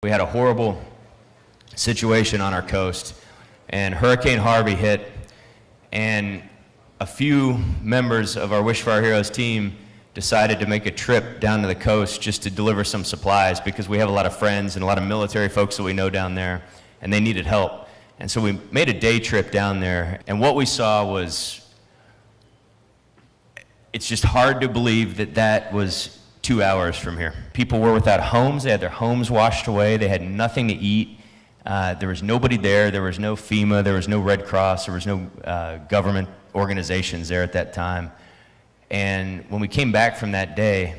We had a horrible situation on our coast, and Hurricane Harvey hit, and a few members of our Wish for Our Heroes team decided to make a trip down to the coast just to deliver some supplies, because we have a lot of friends and a lot of military folks that we know down there, and they needed help. And so we made a day trip down there, and what we saw was, it's just hard to believe that that was 2 hours from here. People were without homes. They had their homes washed away. They had nothing to eat. There was nobody there. There was no FEMA. There was no Red Cross. There was no government organizations there at that time. And when we came back from that day,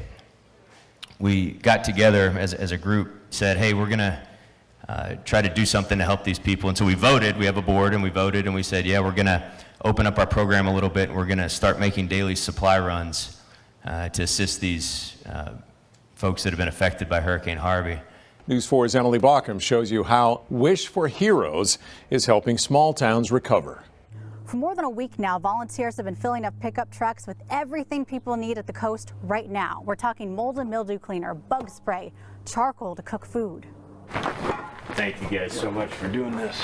we got together as a group, said, hey, we're going to try to do something to help these people. And so we voted. We have a board, and we voted, and we said, yeah, we're going to open up our program a little bit, and we're going to start making daily supply runs to assist these folks that have been affected by Hurricane Harvey. News 4's Emily Bauckham shows you how Wish for Heroes is helping small towns recover. For more than a week now, volunteers have been filling up pickup trucks with everything people need at the coast right now. We're talking mold and mildew cleaner, bug spray, charcoal to cook food. Thank you guys so much for doing this.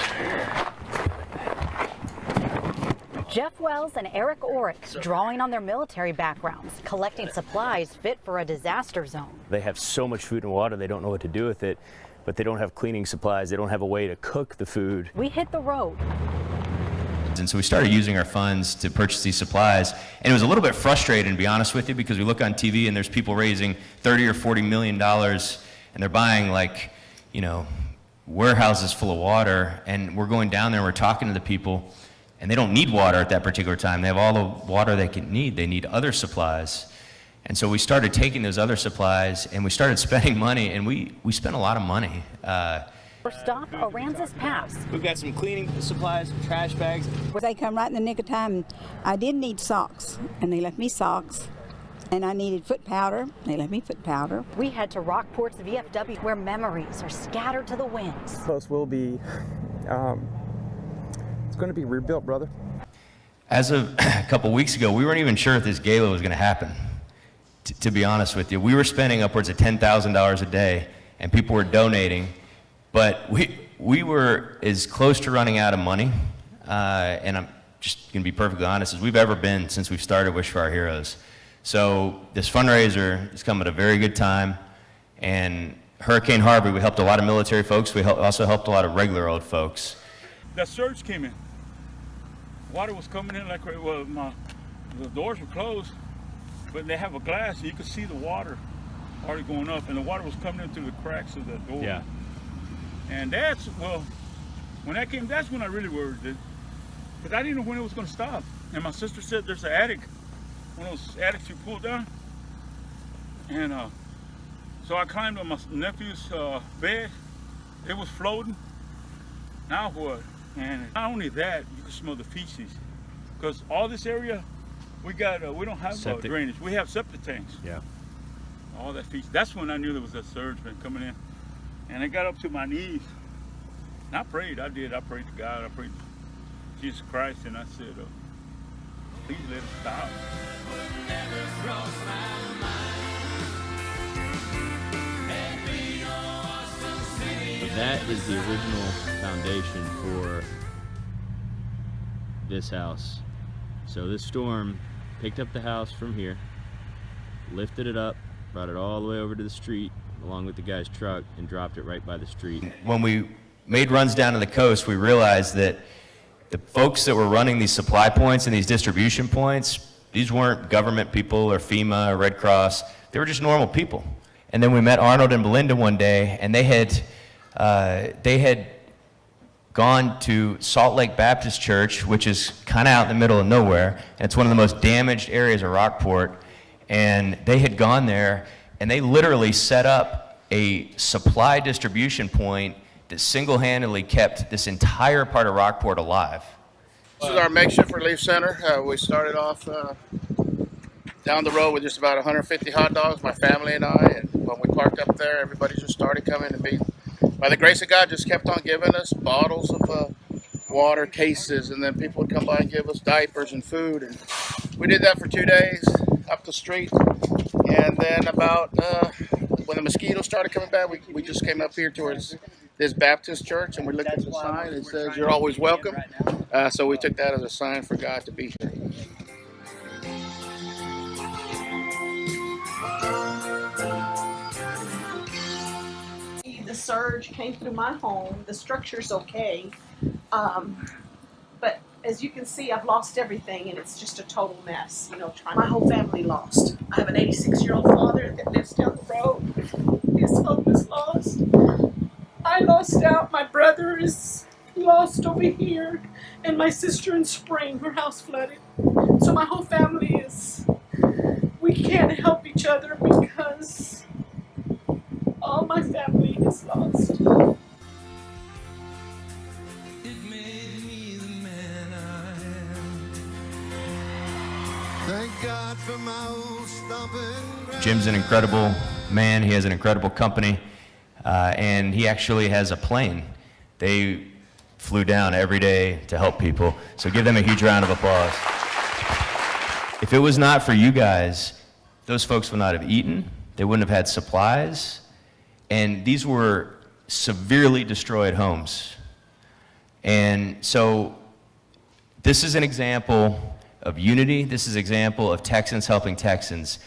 Jeff Wells and Eric Oryx drawing on their military backgrounds, collecting supplies fit for a disaster zone. They have so much food and water, they don't know what to do with it, but they don't have cleaning supplies, they don't have a way to cook the food. We hit the road. And so we started using our funds to purchase these supplies, and it was a little bit frustrating, to be honest with you, because we look on TV and there's people raising $30 or $40 million, and they're buying, like, you know, warehouses full of water, and we're going down there and we're talking to the people, and they don't need water at that particular time. They have all the water they can need. They need other supplies. And so we started taking those other supplies, and we started spending money, and we spent a lot of money. First stop, Aransas Pass. We've got some cleaning supplies, some trash bags. They come right in the nick of time. I did need socks, and they left me socks. And I needed foot powder. They left me foot powder. We head to Rockport's VFW, where memories are scattered to the winds. Coast will be, it's going to be rebuilt, brother. As of a couple weeks ago, we weren't even sure if this gala was going to happen, to be honest with you. We were spending upwards of $10,000 a day, and people were donating, but we were as close to running out of money, and I'm just going to be perfectly honest, as we've ever been since we've started Wish for Our Heroes. So this fundraiser has come at a very good time, and Hurricane Harvey, we helped a lot of military folks. We also helped a lot of regular old folks. That surge came in. Water was coming in like, well, the doors were closed, but they have a glass, and you could see the water already going up, and the water was coming in through the cracks of the door. Yeah. And that's, well, when that came, that's when I really worried, because I didn't know when it was going to stop. And my sister said there's an attic, one of those attics you pull down, and so I climbed on my nephew's bed. It was floating. Now what? And not only that, you can smell the feces, because all this area, we don't have drainage. We have septic tanks. Yeah. All that feces. That's when I knew there was a surge coming in, and it got up to my knees. And I prayed. I did. I prayed to God. I prayed to Jesus Christ, and I said, please let it stop. So that is the original foundation for this house. So this storm picked up the house from here, lifted it up, brought it all the way over to the street along with the guy's truck, and dropped it right by the street. When we made runs down to the coast, we realized that the folks that were running these supply points and these distribution points, these weren't government people or FEMA or Red Cross. They were just normal people. And then we met Arnold and Belinda one day, and they had gone to Salt Lake Baptist Church, which is kind of out in the middle of nowhere, and it's one of the most damaged areas of Rockport. And they had gone there, and they literally set up a supply distribution point that single-handedly kept this entire part of Rockport alive. This is our makeshift relief center. We started off down the road with just about 150 hot dogs, my family and I, and when we parked up there, everybody just started coming to be, by the grace of God, just kept on giving us bottles of water, cases, and then people would come by and give us diapers and food, and we did that for 2 days up the street. And then about when the mosquitoes started coming back, we just came up here towards this Baptist church, and we looked at the sign. It says, "You're always welcome." So we took that as a sign for God to be here. The surge came through my home. The structure's okay, but as you can see, I've lost everything, and it's just a total mess. You know, my whole family lost. I have an 86-year-old father that lives down the road. His home is lost. I lost out. My brother is lost over here, and my sister in Spring, her house flooded. So my whole family we can't help each other because all my family is lost. Jim's an incredible man. He has an incredible company, and he actually has a plane. They flew down every day to help people. So give them a huge round of applause. If it was not for you guys, those folks would not have eaten. They wouldn't have had supplies. And these were severely destroyed homes. And so this is an example of unity. This is an example of Texans helping Texans.